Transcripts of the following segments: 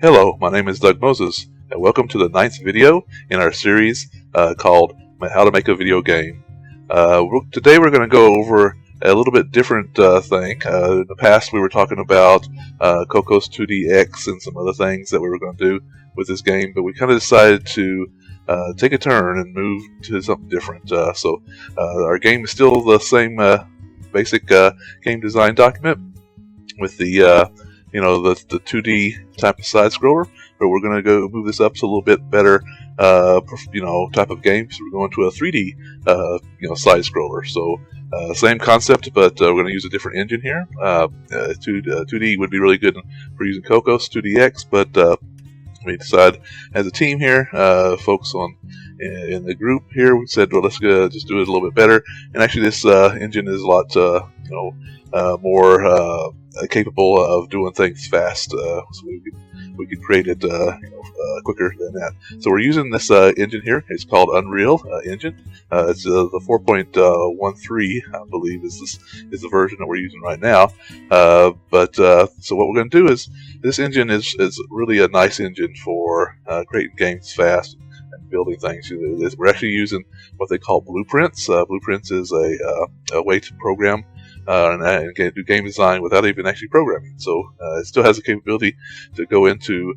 Hello, my name is Doug Moses, and welcome to the 9th video in our series called How to Make a Video Game. Today we're going to go over a little bit different thing. In the past we were talking about Cocos 2DX and some other things that we were going to do with this game, but we kind of decided to take a turn and move to something different. So our game is still the same basic game design document with the the 2D type of side scroller, but we're going to go move this up to a little bit better type of game. So we're going to a 3D side scroller. So same concept, but we're going to use a different engine here. 2D would be really good for using Cocos 2DX, but we decided as a team here, folks in the group here, we said, well, let's just do it a little bit better. And actually, this engine is a lot more capable of doing things fast, so we could create it quicker than that. So we're using this engine here. It's called Unreal Engine. It's the 4.13, I believe, is the version that we're using right now. So what we're going to do is, this engine is really a nice engine for creating games fast and building things. We're actually using what they call blueprints. Blueprints is a way to program and do game design without even actually programming. So it still has the capability to go into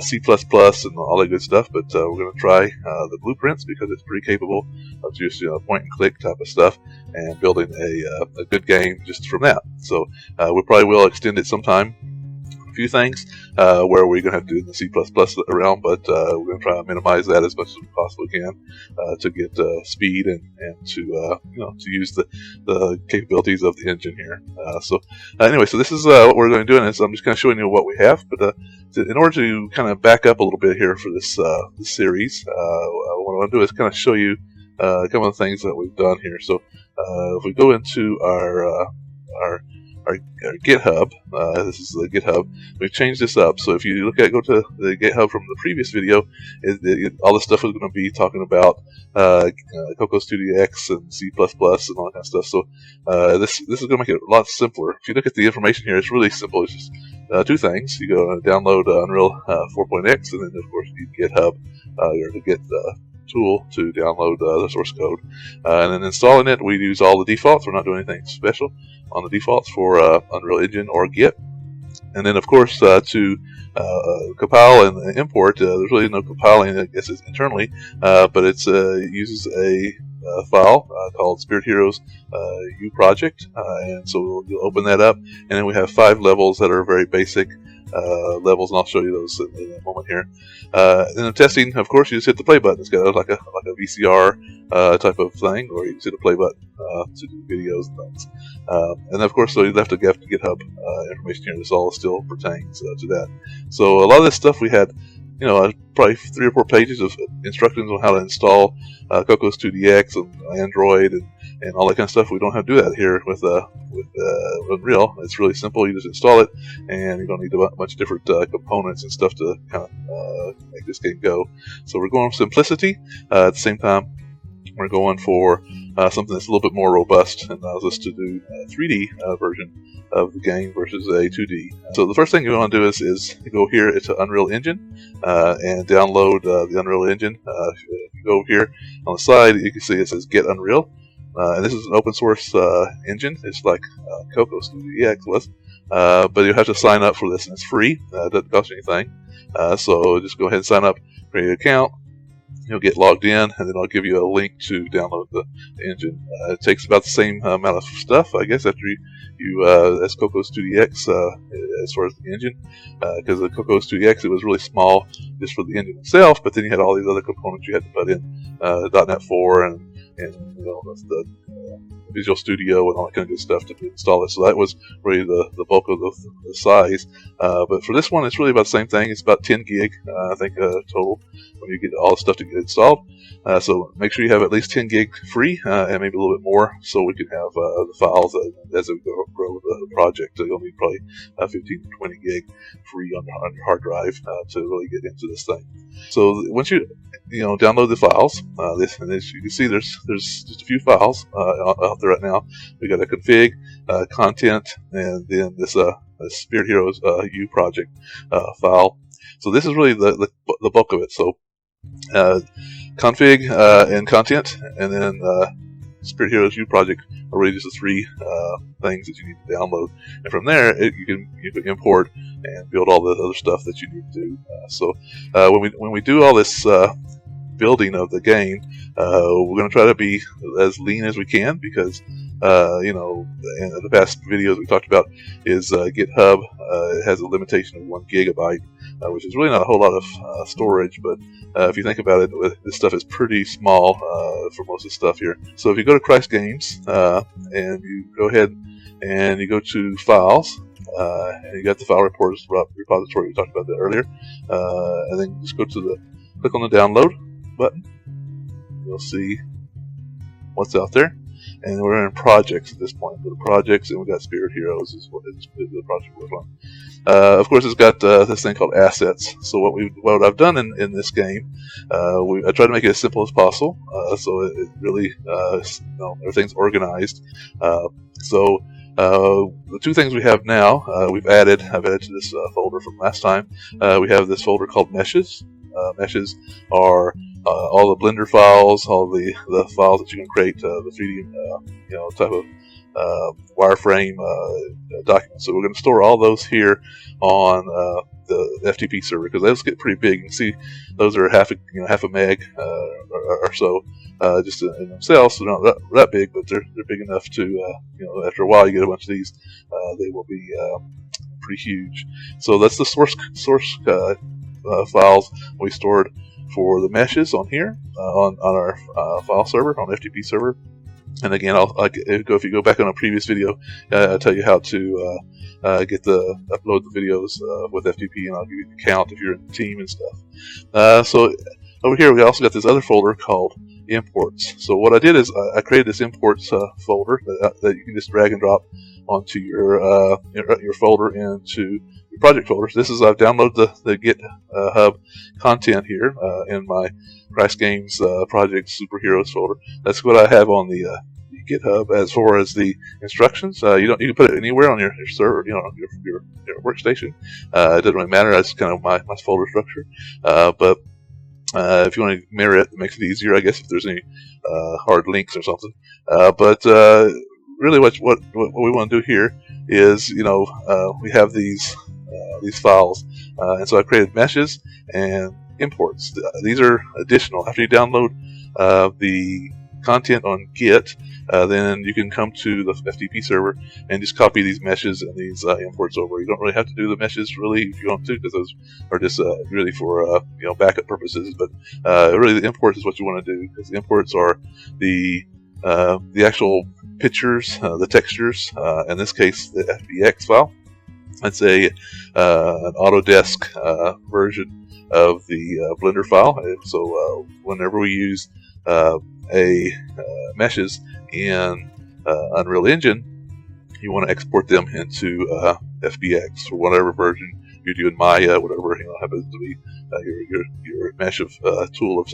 C++ and all that good stuff, but we're going to try the blueprints because it's pretty capable of just point and click type of stuff and building a good game just from that. So we probably will extend it sometime. A few things where we're going to have to do in the C++ realm, but we're going to try to minimize that as much as we possibly can to get speed and to use the capabilities of the engine here. Anyway, so this is what we're going to do, and I'm just kind of showing you what we have. But in order to kind of back up a little bit here for this series, what I want to do is kind of show you a couple of things that we've done here. So if we go into our GitHub, this is the GitHub. We've changed this up, so if you go to the GitHub from the previous video, all this stuff is going to be talking about Cocos 2DX and C++ and all that kind of stuff. So this is going to make it a lot simpler. If you look at the information here, it's really simple. It's just two things. You go download Unreal 4.x, and then of course you need GitHub or the Git tool to download the source code, and then installing it. We use all the defaults. We're not doing anything special on the defaults for Unreal Engine or Git. And then of course to compile and import, there's really no compiling, I guess, it's internally, but it uses a file called Spirit Heroes U project, and so you'll open that up, and then we have 5 levels that are very basic levels, and I'll show you those in a moment here. And then testing, of course, you just hit the play button. It's got like a VCR type of thing, or you just hit the play button to do videos and things. And of course, so you left the GitHub information here. This all still pertains to that. So a lot of this stuff we had, probably 3 or 4 pages of instructions on how to install Cocos 2DX and Android and all that kind of stuff. We don't have to do that here with Unreal. It's really simple. You just install it, and you don't need a bunch of different components and stuff to kind of make this game go. So we're going for simplicity. At the same time, we're going for something that's a little bit more robust and allows us to do a 3D version of the game versus a 2D. So the first thing you want to do is go here to Unreal Engine and download the Unreal Engine. If you go here on the side, you can see it says Get Unreal. And this is an open source engine. It's like Cocos 2DX was, but you have to sign up for this, and it's free. It doesn't cost you anything. So just go ahead and sign up, create an account. You'll get logged in, and then I'll give you a link to download the engine. It takes about the same amount of stuff, I guess, after you as Cocos 2DX as far as the engine, because the Cocos 2DX, it was really small just for the engine itself, but then you had all these other components you had to put in, .NET 4 and the Visual Studio and all that kind of good stuff to install it. So that was really the bulk of the size. But for this one, it's really about the same thing. It's about 10 gig, I think, total when you get all the stuff to get installed. So make sure you have at least 10 gig free and maybe a little bit more, so we can have the files as we grow the project. So you'll need probably 15 to 20 gig free on your hard drive to really get into this thing. So once you download the files, and as you can see, there's just a few files out there right now. We got a config, content, and then this Spirit Heroes U project file. So this is really the bulk of it. So config and content, and then Spirit Heroes U project are really just the three things that you need to download, and from there you can import and build all the other stuff that you need to do. So when we do all this building of the game, we're going to try to be as lean as we can, because in the past videos we talked about is GitHub has a limitation of 1 gigabyte, which is really not a whole lot of storage, but if you think about it, this stuff is pretty small for most of the stuff here. So if you go to Christ Games and you go ahead and you go to Files, and you got the file repository, we talked about that earlier, and then just go to click on the download button. You'll see what's out there, and we're in projects at this point. Go to projects, and we got Spirit Heroes is the project we're on. Of course, it's got this thing called assets. So what I've done in this game, I try to make it as simple as possible, so it really everything's organized. So the two things we have now, I've added to this folder from last time. We have this folder called Meshes. Meshes are all the Blender files, all the files that you can create, the 3D type of wireframe documents. So we're going to store all those here on the FTP server, because those get pretty big. You can see those are half a meg or so, just in themselves. So not that big, but they're big enough to after a while you get a bunch of these, they will be pretty huge. So that's the source files we stored for the meshes on here on our file server, on FTP server. And again, if you go back on a previous video, I'll tell you how to upload the videos with FTP, and I'll give you the count if you're in the team and stuff. So over here we also got this other folder called imports. So what I did is I created this imports folder that you can just drag and drop onto your folder into your project folders. This is I've downloaded the GitHub content here in my Christ Games project superheroes folder. That's what I have on the GitHub as far as the instructions. You can put it anywhere on your server, on your workstation. It doesn't really matter. That's kind of my folder structure. But if you want to mirror it, it makes it easier, I guess, if there's any hard links or something. But really, what we want to do here is, we have these files, and so I created meshes and imports. These are additional. After you download the content on Git, then you can come to the FTP server and just copy these meshes and these imports over. You don't really have to do the meshes really if you want to, because those are just really for backup purposes. But really, the imports is what you want to do, because the imports are the actual pictures, the textures. In this case, the FBX file. It's an Autodesk version of the Blender file. So whenever we use meshes in Unreal Engine, you want to export them into FBX or whatever version you're doing. Maya, whatever happens to be your mesh of tool of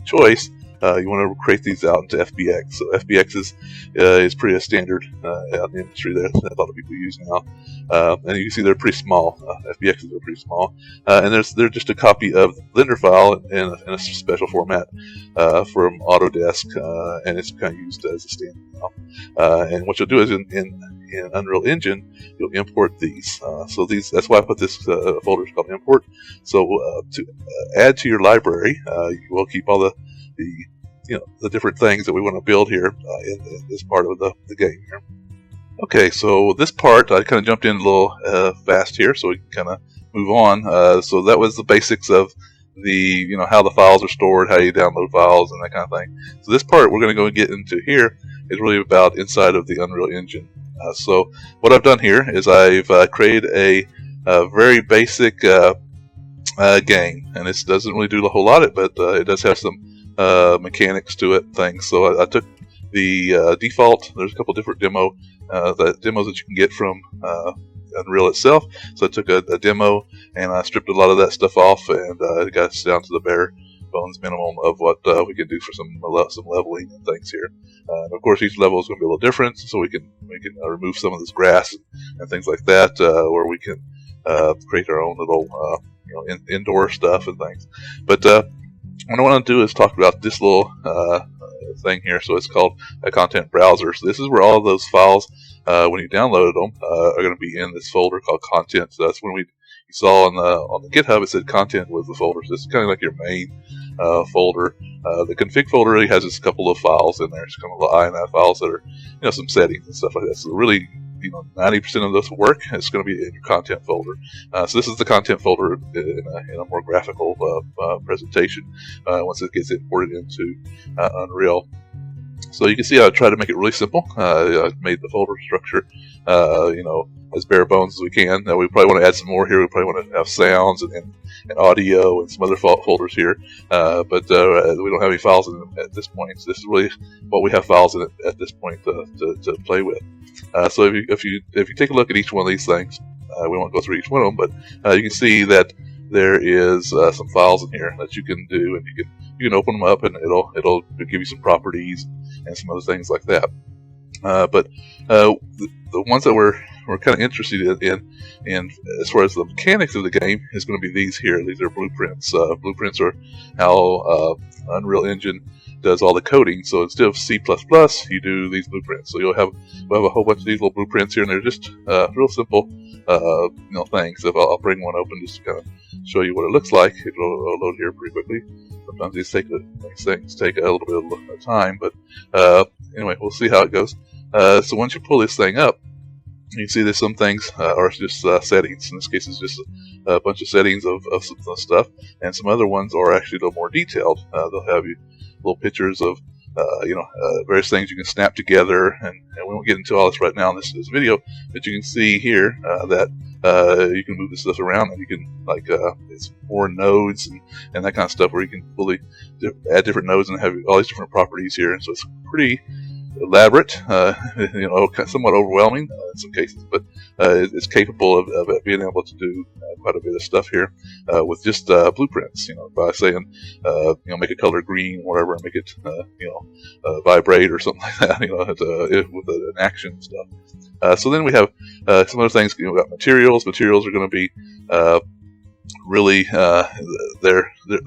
choice. You want to create these out into FBX. So FBX is pretty a standard out in the industry that a lot of people use now. And you can see they're pretty small. FBXs are pretty small. And they're just a copy of the Blender file in a special format from Autodesk, and it's kind of used as a standard now. And what you'll do is in Unreal Engine, you'll import these. So that's why I put this folder called import. So to add to your library, you will keep all the different things that we want to build here in this part of the game here. Okay, so this part I kind of jumped in a little fast here, so we can kind of move on. So that was the basics of the how the files are stored, how you download files, and that kind of thing. So this part we're going to go and get into here is really about inside of the Unreal Engine. So what I've done here is I've created a very basic game, and this doesn't really do a whole lot, but it does have some mechanics to it, things. So I took the default. There's a couple different demos that you can get from Unreal itself. So I took a demo and I stripped a lot of that stuff off, and it got us down to the bare bones minimum of what we can do for some leveling and things here. And of course, each level is going to be a little different, so we can remove some of this grass and things like that, where we can create our own little indoor stuff and things. But what I want to do is talk about this little thing here. So it's called a content browser. So this is where all of those files, when you downloaded them, are going to be in this folder called content. So that's when you saw on the GitHub it said content was the folder. So this is kind of like your main folder. The config folder really has just a couple of files in there. It's kind of little INI files that are some settings and stuff like that. So really, 90% of this work is going to be in your content folder. So this is the content folder in a more graphical presentation once it gets imported into Unreal. So you can see I tried to make it really simple. I made the folder structure, as bare bones as we can. We probably want to add some more here. We probably want to have sounds and audio and some other folders here. But we don't have any files in them at this point. So this is really what we have files in it at this point to play with. So if you take a look at each one of these things, we won't go through each one of them, but you can see that there is some files in here that you can do, and you can open them up, and it'll give you some properties and some other things like that. But the ones that we're kind of interested in as far as the mechanics of the game is going to be these here. These are blueprints. Blueprints are how Unreal Engine does all the coding. So instead of C++, you do these blueprints. So we'll have a whole bunch of these little blueprints here, and they're just real simple things. If I'll bring one open just to kind of show you what it looks like. It'll load here pretty quickly. Sometimes these things take a little bit of time, but anyway, we'll see how it goes. So once you pull this thing up, you can see there's some things are just settings. In this case, it's just a bunch of settings of some stuff, and some other ones are actually a little more detailed. They'll have you little pictures of various things you can snap together, and we won't get into all this right now in this video, but you can see here that you can move this stuff around, and you can it's more nodes and that kind of stuff where you can fully add different nodes and have all these different properties here, and so it's pretty elaborate, somewhat overwhelming in some cases, but it's capable of being able to do quite a bit of stuff here with just blueprints. By saying, make a color green, whatever, and make it, vibrate or something like that. With an action stuff. So then we have some other things. We've got materials. Materials are going to be really,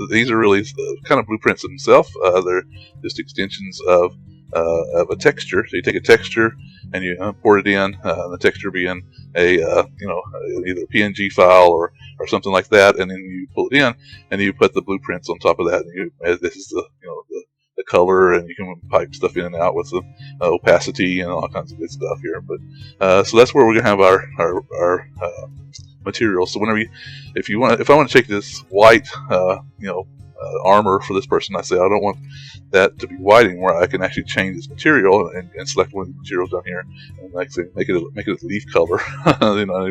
these are really kind of blueprints themselves. They're just extensions of a texture. So you take a texture and you import it in, the texture being either a PNG file or something like that, and then you pull it in and you put the blueprints on top of that. And this is the color, and you can pipe stuff in and out with the opacity and all kinds of good stuff here. But so that's where we're gonna have our materials. So if I want to take this white armor for this person, I say I don't want that to be white anymore. I can actually change this material and select one of the materials down here, and like say make it a leaf color,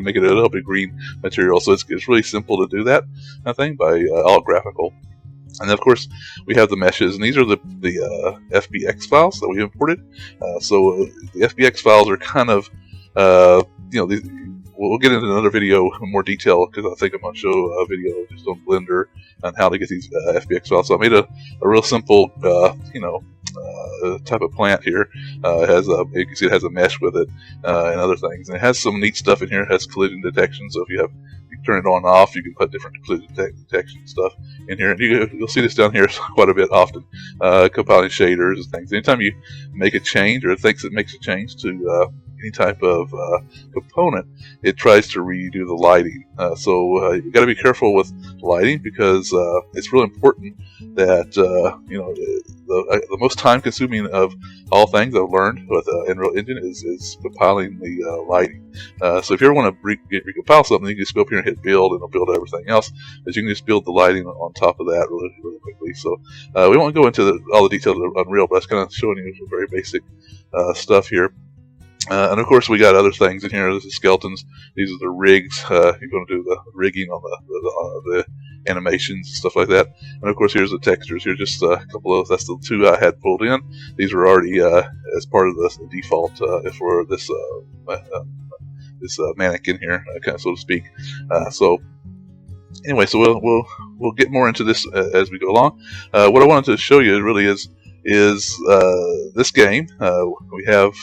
make it a little bit green material. So it's really simple to do that kind of thing by all graphical. And then of course we have the meshes, and these are the FBX files that we imported. So the FBX files are kind of we'll get into another video in more detail, because I think I'm going to show a video just on Blender on how to get these FBX files. So I made a real simple, type of plant here. You can see it has a mesh with it and other things. And it has some neat stuff in here. It has collision detection, so if you turn it on and off, you can put different collision detection stuff in here. And you'll see this down here quite a bit often, compiling shaders and things. Anytime you make a change, or it thinks it makes a change to any type of component, it tries to redo the lighting. So you got to be careful with lighting, because it's really important that the most time-consuming of all things I've learned with Unreal Engine is compiling the lighting. So if you ever want to recompile something, you can just go up here and hit build, and it'll build everything else. But you can just build the lighting on top of that really, really quickly. So we won't go into all the details of Unreal, but that's kind of showing you some very basic stuff here. And of course we got other things in here. This is skeletons. These are the rigs. You're going to do the rigging on the animations and stuff like that. And of course here's the textures. Here's just a couple of, that's the two I had pulled in. These are already as part of the default for this mannequin here, kind of, so to speak. So Anyway, so we'll get more into this as we go along. What I wanted to show you really is this game. We have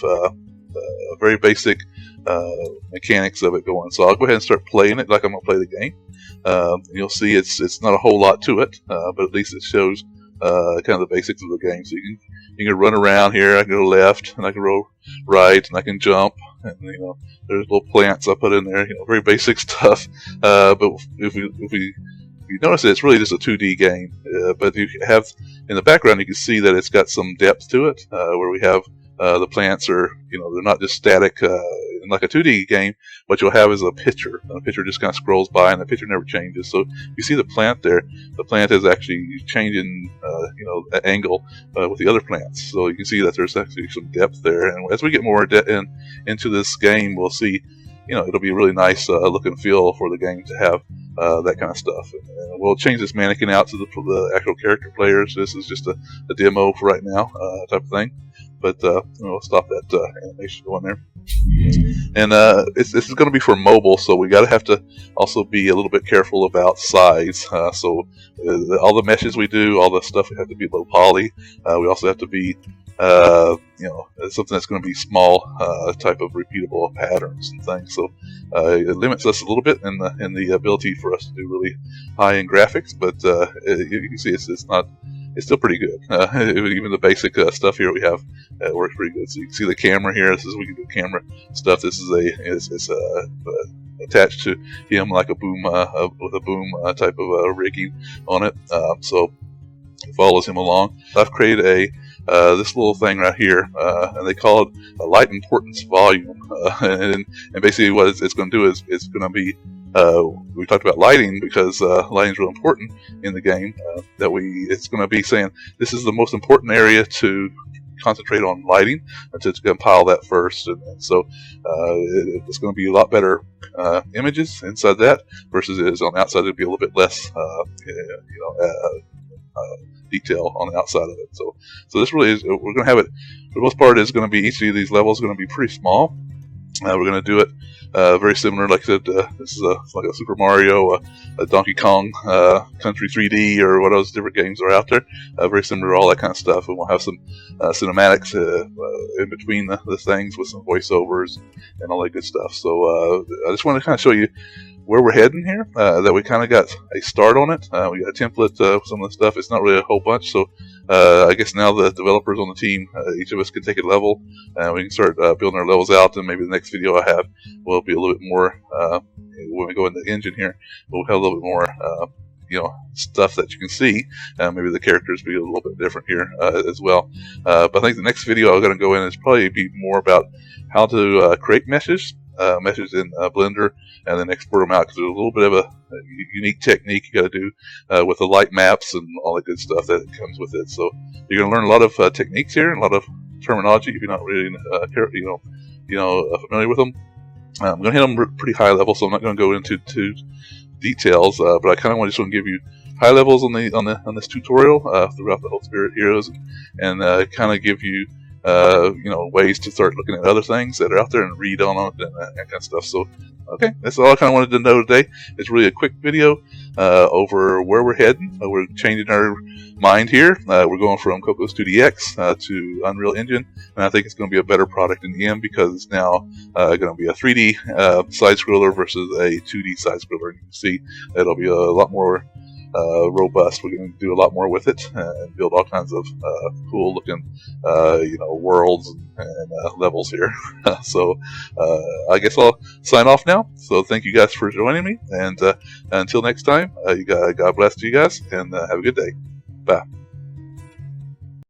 very basic mechanics of it going. So I'll go ahead and start playing it like I'm going to play the game. You'll see it's not a whole lot to it, but at least it shows kind of the basics of the game. So you can run around here. I can go left, and I can roll right, and I can jump. And there's little plants I put in there. Very basic stuff. But if you notice it's really just a 2D game. But you have in the background, you can see that it's got some depth to it, where we have the plants are, they're not just static. Like a 2D game, what you'll have is a picture. The picture just kind of scrolls by, and the picture never changes. So you see the plant there. The plant is actually changing, angle with the other plants. So you can see that there's actually some depth there. And as we get more into this game, we'll see, it'll be a really nice look and feel for the game to have that kind of stuff. And we'll change this mannequin out to the actual character players. This is just a demo for right now, type of thing. But we'll stop that animation going there. And this is going to be for mobile, so we have to also be a little bit careful about size. So all the meshes we do, all the stuff, we have to be low poly. We also have to be something that's going to be small, type of repeatable patterns and things. So it limits us a little bit in the ability for us to do really high end graphics. But you can see it's still pretty good. Even the basic stuff here we have works pretty good. So you can see the camera here. This is we can do camera stuff. This is attached to him like a boom with a boom type of rigging on it. So it follows him along. I've created this little thing right here, and they call it a light importance volume. And basically what it's going to do is it's going to be we talked about lighting because lighting is real important in the game. It's going to be saying this is the most important area to concentrate on lighting, and to compile that first. And so it's going to be a lot better images inside that versus it is on the outside. It'll be a little bit less detail on the outside of it. So this really is, we're going to have it, for the most part, is going to be, each of these levels is going to be pretty small. We're going to do it very similar, like I said, this is like a Super Mario, a Donkey Kong Country 3D, or what those different games are out there. Very similar to all that kind of stuff. And we'll have some cinematics in between the things with some voiceovers and all that good stuff. So I just want to kind of show you where we're heading here, that we kind of got a start on it. We got a template for some of the stuff. It's not really a whole bunch, so I guess now the developers on the team, each of us can take a level, and we can start building our levels out, and maybe the next video I have will be a little bit more, when we go in the engine here, we'll have a little bit more stuff that you can see. Maybe the characters be a little bit different here as well. But I think the next video I'm going to go in is probably be more about how to create meshes in Blender, and then export them out, because there's a little bit of a unique technique you got to do with the light maps and all the good stuff that comes with it. So you're going to learn a lot of techniques here, and a lot of terminology if you're not really familiar with them. I'm going to hit them pretty high level, so I'm not going to go into too details, but I kind of just want to give you high levels on this tutorial throughout the whole Spirit Heroes, and kind of give you ways to start looking at other things that are out there and read on them and that kind of stuff. So, okay, that's all I kind of wanted to know today. It's really a quick video over where we're heading. We're changing our mind here. We're going from Cocos 2DX to Unreal Engine, and I think it's going to be a better product in the end, because it's now going to be a 3D side-scroller versus a 2D side-scroller. You can see it'll be a lot more robust. We're going to do a lot more with it and build all kinds of cool looking worlds and levels here. So I guess I'll sign off now. So thank you guys for joining me, and until next time, God bless you guys, and have a good day. Bye.